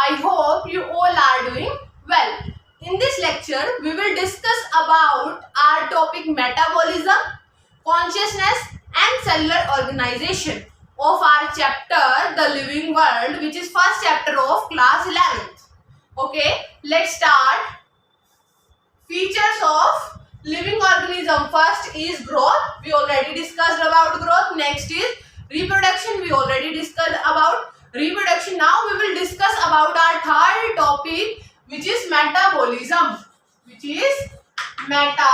I hope you all are doing well. In this lecture, we will discuss about our topic metabolism, consciousness and cellular organization of our chapter The Living World, which is first chapter of class 11th. Okay, let's start. Features of living organism. First is growth. We already discussed about growth. Next is reproduction. We already discussed about reproduction. Now we will discuss about our third topic, which is metabolism. Which is metabolism.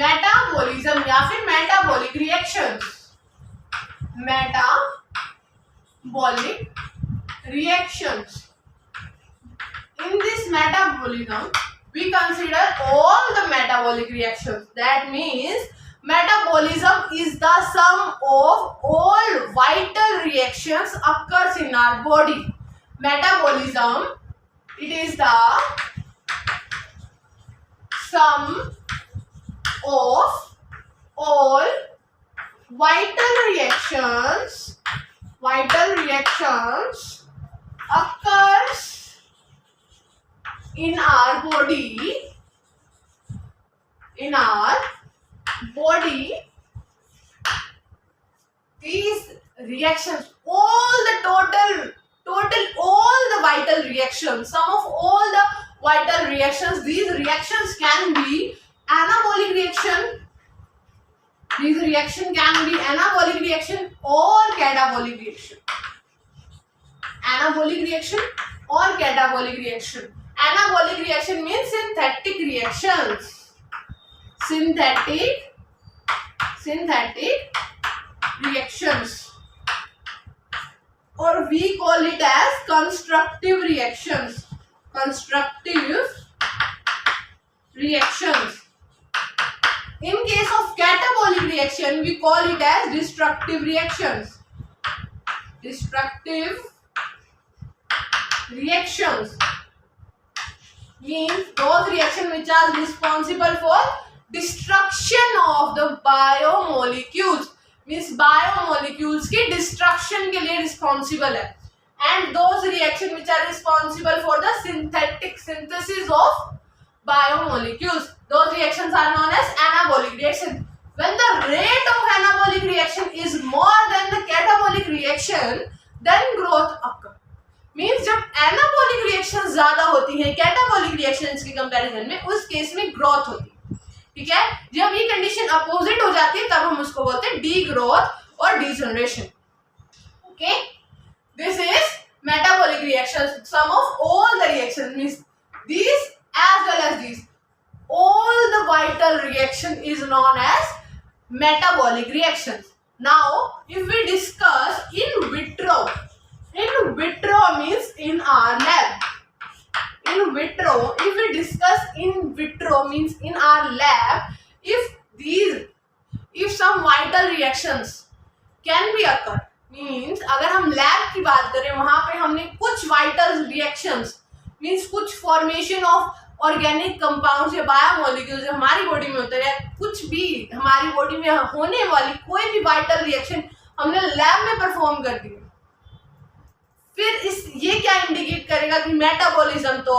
Metabolism या फिर metabolic reactions. Metabolic reactions. In this metabolism, we consider all the metabolic reactions. That means metabolism is the sum of all vital reactions occurs in our body. Metabolism, it is the sum of all vital reactions occurs in our body. These reactions, all the total all the vital reactions, sum of all the vital reactions, these reactions can be anabolic reaction. These reaction can be anabolic reaction or catabolic reaction. Anabolic reaction or catabolic reaction. Anabolic reaction means synthetic reactions. Synthetic reactions, or we call it as constructive reactions. In case of catabolic reaction, we call it as destructive reactions. Means those reactions which are responsible for destruction of the biomolecules. Means biomolecules की destruction के लिए responsible है. And those reactions which are responsible for the synthesis of biomolecules, those reactions are known as anabolic reaction. When the rate of anabolic reaction is more than the catabolic reaction, then growth occurs. Means जब anabolic reaction ज्यादा होती है catabolic reactions के comparison में, उस case में growth होती है. ठीक है, जब ये कंडीशन अपोजिट हो जाती है तब हम उसको बोलते हैं डी ग्रोथ और degeneration. Okay, this is metabolic reactions, sum of all the reactions means this as well as these. All the vital reaction is known as metabolic reactions. Now, if we discuss in vitro means in our lab. If we discuss in vitro means in our lab, if some vital reactions can be occur, means अगर हम lab की बात करें वहां पे हमने कुछ vital reactions means कुछ formation of ऑर्गेनिक कंपाउंड्स या बायोमोलिक्यूल्स जो हमारी बॉडी में होते हैं, कुछ भी हमारी बॉडी में होने वाली कोई भी वाइटल रिएक्शन हमने लैब में परफॉर्म कर दी, फिर ये क्या इंडिकेट करेगा कि मेटाबॉलिज्म तो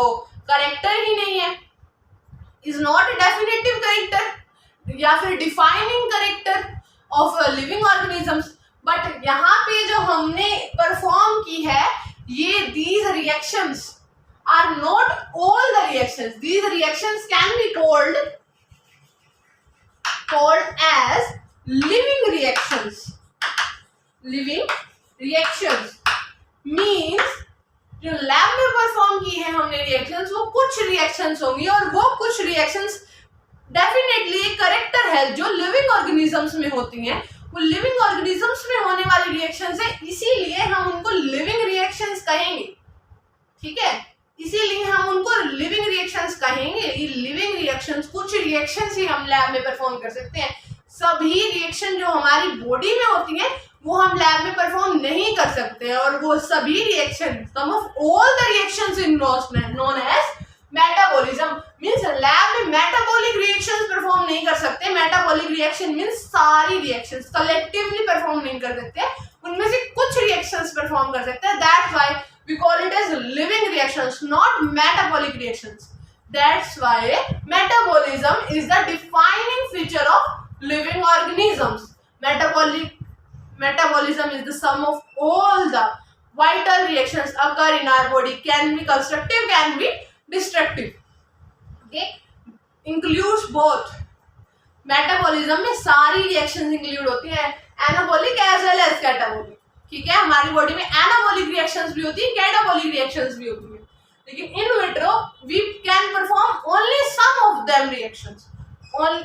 करेक्टर ही नहीं है, is not a definitive character या फिर defining character of living organisms. But यहाँ पे जो हमने परफॉर्म की है ये these reactions are not all the reactions. These reactions can be called as living reactions. Means जो लैब में परफॉर्म की है हमने रिएक्शंस, वो कुछ रिएक्शंस होंगी और वो कुछ रिएक्शंस डेफिनेटली एक करेक्टर है जो लिविंग ऑर्गेनिजम्स में होती हैं. वो लिविंग ऑर्गेनिजम्स में होने वाली रिएक्शंस है, इसीलिए हम उनको लिविंग रिएक्शंस कहेंगे. ठीक है, इसीलिए हम उनको लिविंग रिएक्शंस कहेंगे. ये लिविंग रिएक्शंस, कुछ रिएक्शंस ही हम लैब में परफॉर्म कर सकते हैं. सभी रिएक्शन जो हमारी बॉडी में होती हैं वो हम लैब में परफॉर्म नहीं कर सकते हैं, और वो सभी reaction, sum of all the reactions in known as metabolism. Means lab में मेटाबॉलिक रिएक्शंस परफॉर्म नहीं कर सकते. मेटाबॉलिक रिएक्शन मींस सारी रिएक्शंस कलेक्टिवली परफॉर्म नहीं कर सकते, उनमें से कुछ रिएक्शंस परफॉर्म कर सकते हैं. That's why we call it as living reactions, not metabolic reactions. That's why metabolism is the defining feature of living organisms. Metabolism is the sum of all the vital reactions occur in our body. Can be constructive, can be destructive. Okay, includes both. Metabolism में सारी reactions include होती हैं, anabolic as well as catabolic. ठीक है, हमारी body में anabolic reactions भी होती हैं, catabolic reactions भी होती हैं. लेकिन in vitro we can perform only some of them reactions.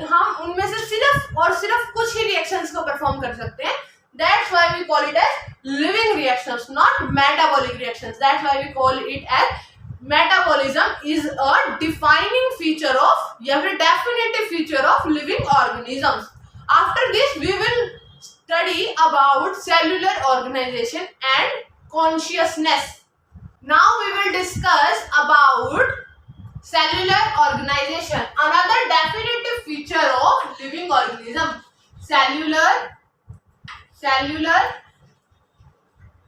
हम उनमें से सिर्फ और सिर्फ कुछ ही reactions को perform कर सकते हैं. That's why we call it as living reactions, not metabolic reactions. That's why we call it as metabolism is a defining feature of, a definitive feature of living organisms. After this, we will study about cellular organization and consciousness. Now we will discuss about cellular organization, another definitive feature of living organism. Cellular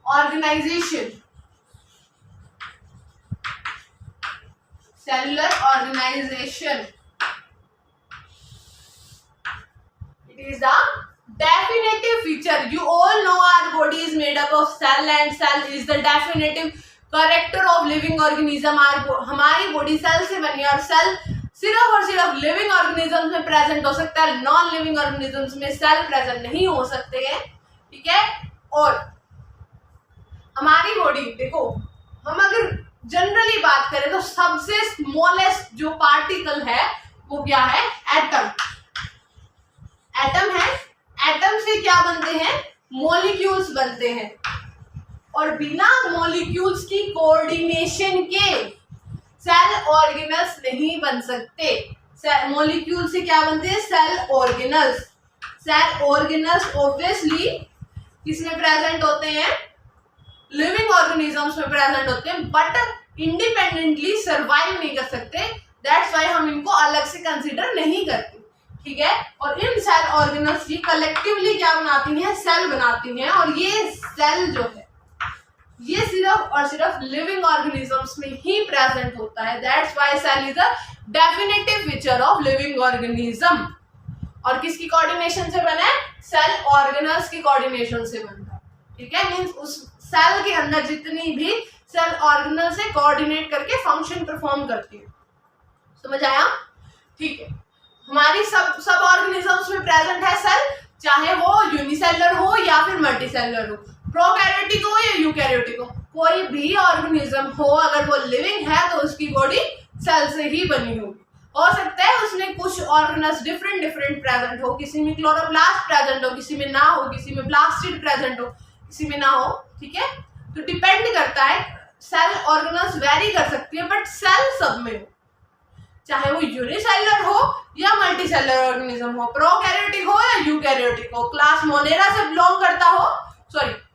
organization. Cellular organization. It is a definitive feature. You all know our body is made up of cell, and cell is the definitive character of living organism. हमारी body cell से बनी है, और cell सिर्फ और सिर्फ living organisms में present हो सकता है. नॉन लिविंग ऑर्गेनिजम्स में सेल प्रेजेंट नहीं हो सकते हैं. ठीक है, और हमारी बॉडी देखो, हम अगर जनरली बात करें तो सबसे स्मॉलेस्ट जो पार्टिकल है वो क्या है? एटम. एटम है. एटम से क्या बनते हैं? मॉलिक्यूल्स बनते हैं. और बिना मॉलिक्यूल्स की कोऑर्डिनेशन के सेल ऑर्गेनल्स नहीं बन सकते. मॉलिक्यूल से क्या बनते हैं? Cell organelles. Cell organelles obviously किसमें प्रेजेंट होते हैं? लिविंग ऑर्गेनिजम्स में प्रेजेंट होते हैं, बट इंडिपेंडेंटली सर्वाइव नहीं कर सकते. दैट्स व्हाई हम इनको अलग से कंसीडर नहीं करते. ठीक है, और इन सेल ऑर्गेनल्स की कलेक्टिवली क्या बनाती हैं? सेल बनाती हैं. और ये सेल जो है ये सिर्फ और सिर्फ लिविंग ऑर्गेनिजम्स में ही प्रेजेंट होता है. That's why cell is a definitive feature of living organism. और किसकी कोऑर्डिनेशन से बना है? सेल ऑर्गेनल्स की कोऑर्डिनेशन से बनता है. ठीक है, मींस उस सेल के अंदर जितनी भी सेल ऑर्गेनल से कोऑर्डिनेट करके फंक्शन परफॉर्म करती है. समझ आया? ठीक है, हमारी सब ऑर्गेनिजम्स में प्रेजेंट है सेल, चाहे वो यूनिसेलुलर हो या फिर मल्टीसेलुलर हो, प्रोकैरियोटिक हो या यूकैरियोटिक हो. कोई भी ऑर्गेनिज्म हो, अगर वो लिविंग है तो उसकी बॉडी सेल से ही बनी होगी. हो सकता है उसमें कुछ ऑर्गेनल्स डिफरेंट प्रेजेंट हो, किसी में क्लोरोप्लास्ट प्रेजेंट हो, किसी में ना हो, किसी में प्लास्टिड प्रेजेंट हो, किसी में ना हो. ठीक है, तो डिपेंड करता है. सेल ऑर्गेनल्स वेरी कर सकती है, बट सेल सब में हो, चाहे वो यूनिसेलुलर हो या मल्टीसेलुलर ऑर्गेनिज्म हो, प्रोकैरियोटिक हो या यूकैरियोटिक हो, क्लास मोनेरा से बिलोंग करता हो,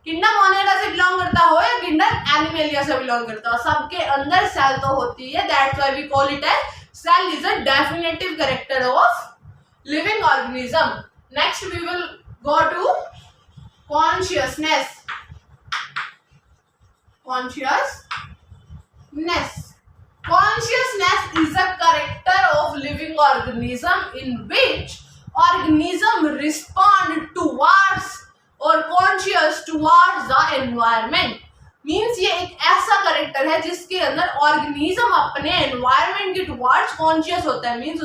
किंगडम मोनेरा से बिलोंग करता हो या किंगडम एनिमेलिया से बिलोंग करता हो, सबके अंदर सेल तो होती है. That's why we call it as cell is a definitive character of living organism. Next we will go to consciousness. Consciousness is a character of living organism in which organism respond towards or conscious towards the environment. Means ये एक ऐसा character है जिसके अंदर organism अपने environment के towards conscious होता है. मीन्स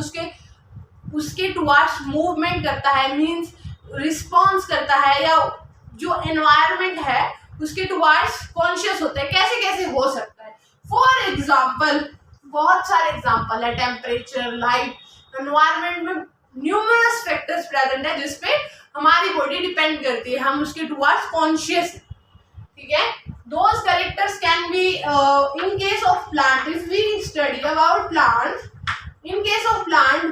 उसके टुवार्ड्स मूवमेंट करता है, मीन्स रिस्पॉन्स करता है, या जो एनवायरनमेंट है उसके टुवार्ड्स कॉन्शियस होता है. कैसे कैसे हो सकता है? फॉर एग्जाम्पल, बहुत सारे एग्जाम्पल है. टेम्परेचर, लाइट, एनवायरनमेंट में न्यूमरस फैक्टर्स प्रेजेंट है जिसपे हमारी बॉडी डिपेंड करती है. हम उसके टुवार्ड्स कॉन्शियस. ठीक है, those characters can be in case of plant, if we study about plant, in case of plant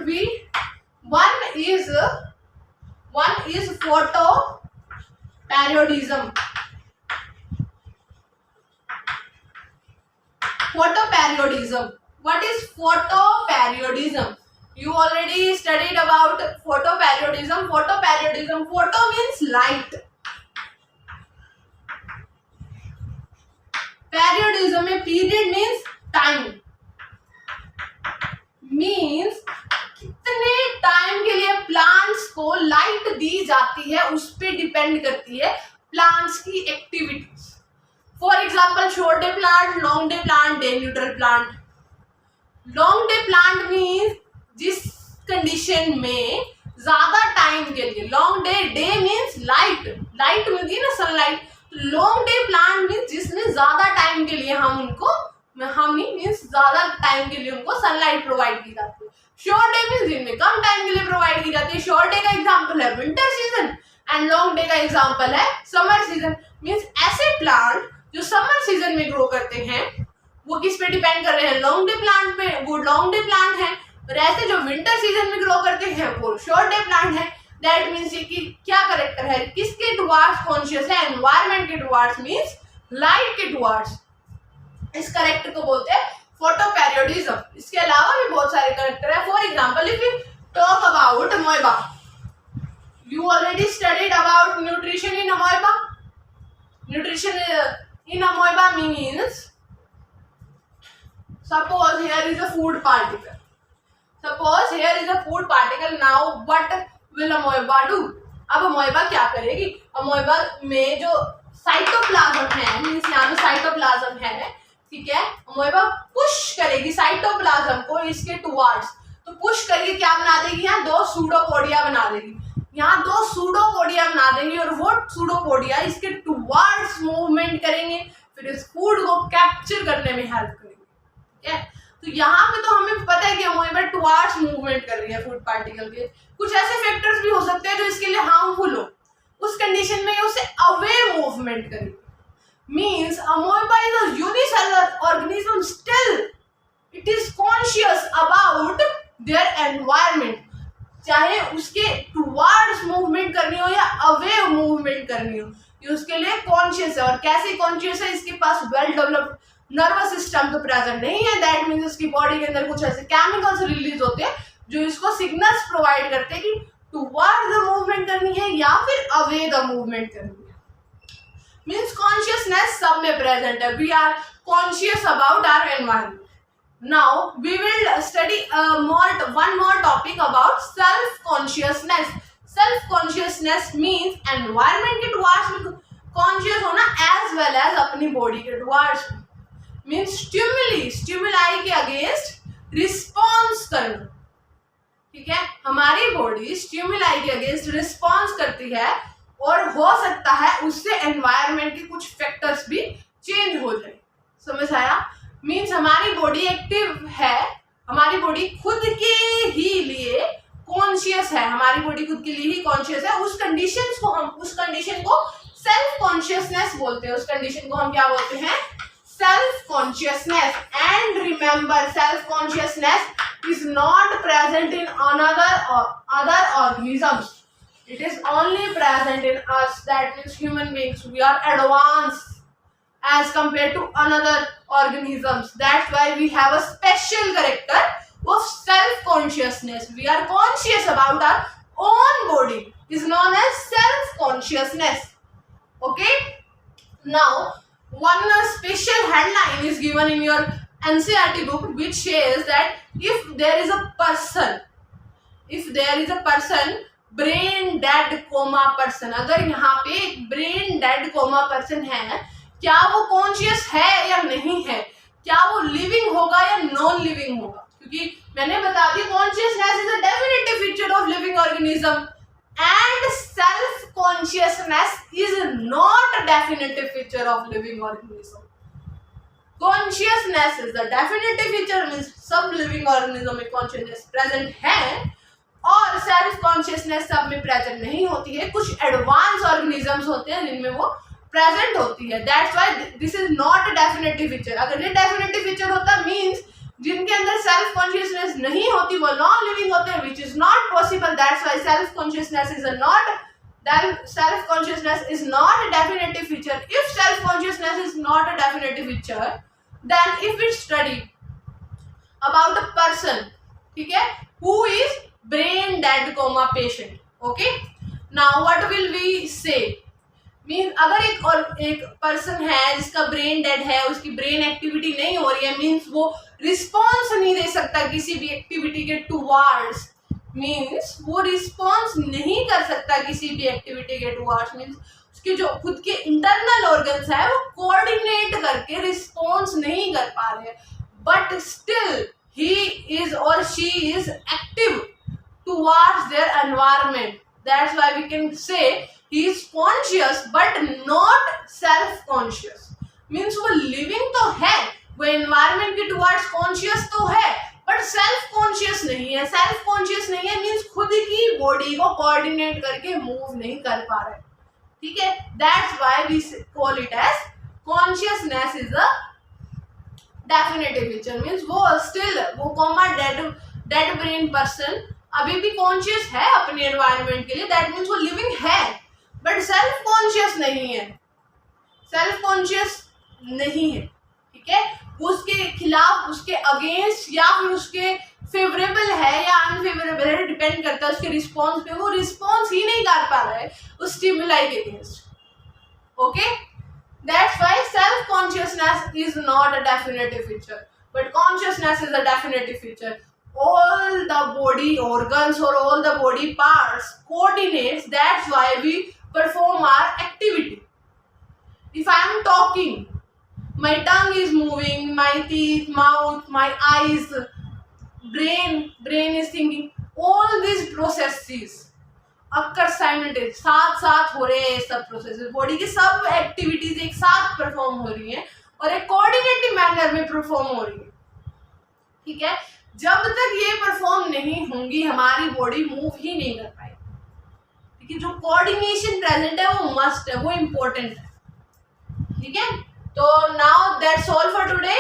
one is photoperiodism. What is photoperiodism? You already studied about photoperiodism. Photo means light. पेरियोडिज्म में period means time, means कितने time के लिए plants को light दी जाती है उस पे depend करती है प्लांट्स की activities. For example short day plant, long day plant, day neutral plant. Long day plant means जिस कंडीशन में ज्यादा टाइम के लिए, लॉन्ग डे मीन्स लाइट मिलती है ना, sunlight. Long day plant means जिसमें ज्यादा टाइम के लिए हम मीन्स ज्यादा टाइम के लिए उनको सनलाइट प्रोवाइड की जाती है. शॉर्ट डे मीन्स दिन में कम टाइम के लिए प्रोवाइड की जाती है. शॉर्ट डे का एग्जांपल है winter season and long day का एग्जांपल है समर सीजन. मीन्स ऐसे प्लांट जो समर सीजन में ग्रो करते हैं वो किस पे डिपेंड कर रहे हैं, लॉन्ग डे प्लांट पे, वो लॉन्ग डे प्लांट है. और ऐसे जो विंटर सीजन में ग्रो करते हैं वो शॉर्ट डे प्लांट है. दैट मीन्स ये कि क्या करेक्टर है, किसके टुवार्ड्स कॉन्शियस है, एनवायरमेंट के टुवार्ड्स मीन्स लाइट के टुवार्ड्स. इस करेक्टर को बोलते हैं फोटोपेरियोडिज्म. इसके अलावा भी बहुत सारे करेक्टर है. For example if you talk about amoeba, you already studied about nutrition in amoeba. Nutrition in amoeba means suppose here is a food particle. Suppose here is a food particle. Now what will amoeba do? अब अमोइबा क्या करेगी, अमोइबा में जो cytoplasm है, means यहाँ पे cytoplasm है, ठीक है, अमोइबा पुश करेगी साइटोप्लाज्म को इसके टुवार्ड्स. तो पुश करके क्या बना देगी, यहाँ दो सूडोपोडिया बना देगी. यहाँ दो सूडोपोडिया बना देंगे और वो सूडोपोडिया इसके टुवार्ड्स मूवमेंट करेंगे, फिर इस फूड को कैप्चर करने में हेल्प करेंगे. तो यहाँ पे तो हमें पता है कि अमोइबा टुवार्ड्स मूवमेंट कर रही है फूड पार्टिकल के. कुछ ऐसे फैक्टर्स भी हो सकते हैं जो इसके लिए हार्मफुल हो, उस कंडीशन में उसे अवे मूवमेंट करेगी. Means amoeba is a unicellular organism, still it is conscious about their environment. चाहे उसके टुवार्ड्स मूवमेंट करनी हो या अवे मूवमेंट करनी हो, ये उसके लिए कॉन्शियस है. और कैसे कॉन्शियस है, इसके पास वेल डेवलप्ड नर्वस सिस्टम तो प्रेजेंट नहीं है. दैट मीन्स उसकी बॉडी के अंदर कुछ ऐसे केमिकल्स रिलीज होते हैं जो इसको सिग्नल्स प्रोवाइड करते हैं कि टुवर्ड द मूवमेंट करनी है या फिर अवे द मूवमेंट करनी है. मीन्स कॉन्शियसनेस सब में प्रेजेंट है. We are conscious about our environment. Now we will study one more topic about self consciousness. Self consciousness means environment के टुवर्ड्स कॉन्शियस होना एज वेल एज अपनी body के towards. Means stimuli के against response करना. ठीक है, हमारी body stimuli के अगेंस्ट रिस्पॉन्स करती है और हो सकता है उससे एनवायरनमेंट के कुछ फैक्टर्स भी चेंज हो जाए. समझ आया? मीन्स हमारी बॉडी एक्टिव है, हमारी बॉडी खुद के ही लिए कॉन्शियस है, हमारी बॉडी खुद के लिए ही कॉन्शियस है. उस कंडीशन को सेल्फ कॉन्शियसनेस बोलते हैं. उस कंडीशन को हम क्या बोलते हैं, self consciousness. And remember, self consciousness is not present in other organisms. It is only present in us. That means human beings, we are advanced as compared to another organisms. That's why we have a special character of self consciousness. We are conscious about our own body. It is known as self consciousness. Okay, now one special headline is given in your NCERT book which says that if there is a person brain dead coma person, अगर यहाँ पे brain dead coma person है, क्या वो conscious है या नहीं है, क्या वो living होगा या non living होगा? क्योंकि मैंने बता दी consciousness is a definitive feature of living organism and self consciousness is not a definitive feature of living organism. Consciousness is the definitive feature, means सब living organism में consciousness present है और self consciousness सब में present नहीं होती है. कुछ advanced organisms होते हैं जिनमें वो present होती है. That's why this is not a definitive feature. अगर ये definitive feature होता means जिनके अंदर सेल्फ कॉन्शियसनेस नहीं होती वो नॉन लिविंग होते हैं, which is not possible. That's why self consciousness is not a definitive feature. If self consciousness is not a definitive feature, then if we study about a person, ठीक है, who is brain dead coma patient, okay, now what will we say? Mean अगर एक person है जिसका brain dead है, उसकी brain activity नहीं हो रही है, मीन्स वो रिस्पॉन्स नहीं दे सकता किसी भी एक्टिविटी के टुवार्ड्स, मीन्स वो रिस्पॉन्स नहीं कर सकता किसी भी एक्टिविटी के टुवार्ड्स, मीन्स उसके जो खुद के इंटरनल ऑर्गन्स है वो कोऑर्डिनेट करके रिस्पॉन्स नहीं कर पा रहे, बट स्टिल ही इज और she is active towards their environment. That's why we can say he is conscious but not self conscious. Means वो लिविंग तो है, वो एनवायरमेंट के टुवर्ड्स कॉन्शियस तो है, बट सेल्फ कॉन्शियस नहीं है. सेल्फ कॉन्शियस नहीं है मीन्स खुद की बॉडी को कोऑर्डिनेट करके मूव नहीं कर पा रहे. ठीक है, that's why we call it as consciousness is a definitive feature. Means वो स्टिल वो कॉमा डेड ब्रेन पर्सन अभी भी कॉन्शियस है अपने एनवायरमेंट के लिए, दैट मीन्स वो लिविंग है बट सेल्फ कॉन्शियस नहीं है. सेल्फ कॉन्शियस नहीं है. ठीक है, उसके खिलाफ, उसके अगेंस्ट या फिर उसके फेवरेबल है या अनफेवरेबल है, डिपेंड करता है उसके रिस्पॉन्स पे. वो रिस्पॉन्स ही नहीं कर पा रहा है उस स्टिमुलाई के against. Okay, that's why self consciousness is not a definitive feature but consciousness is a definitive feature. All the body organs or all the body parts coordinates. That's why we perform our activity. If I am talking, my tongue is moving, my teeth, mouth, my eyes, brain is thinking. All these processes occur simultaneously, साथ साथ हो रहे हैं. सब processes, body की सब activities एक साथ परफॉर्म हो रही हैं और एक कोऑर्डिनेटिव मैनर में परफॉर्म हो रही है. ठीक है, जब तक ये परफॉर्म नहीं होंगी हमारी बॉडी मूव ही नहीं कर पाएगी. ठीक है, जो कोऑर्डिनेशन प्रेजेंट है वो मस्ट है, वो इम्पोर्टेंट है. ठीक है, तो now that's all for today.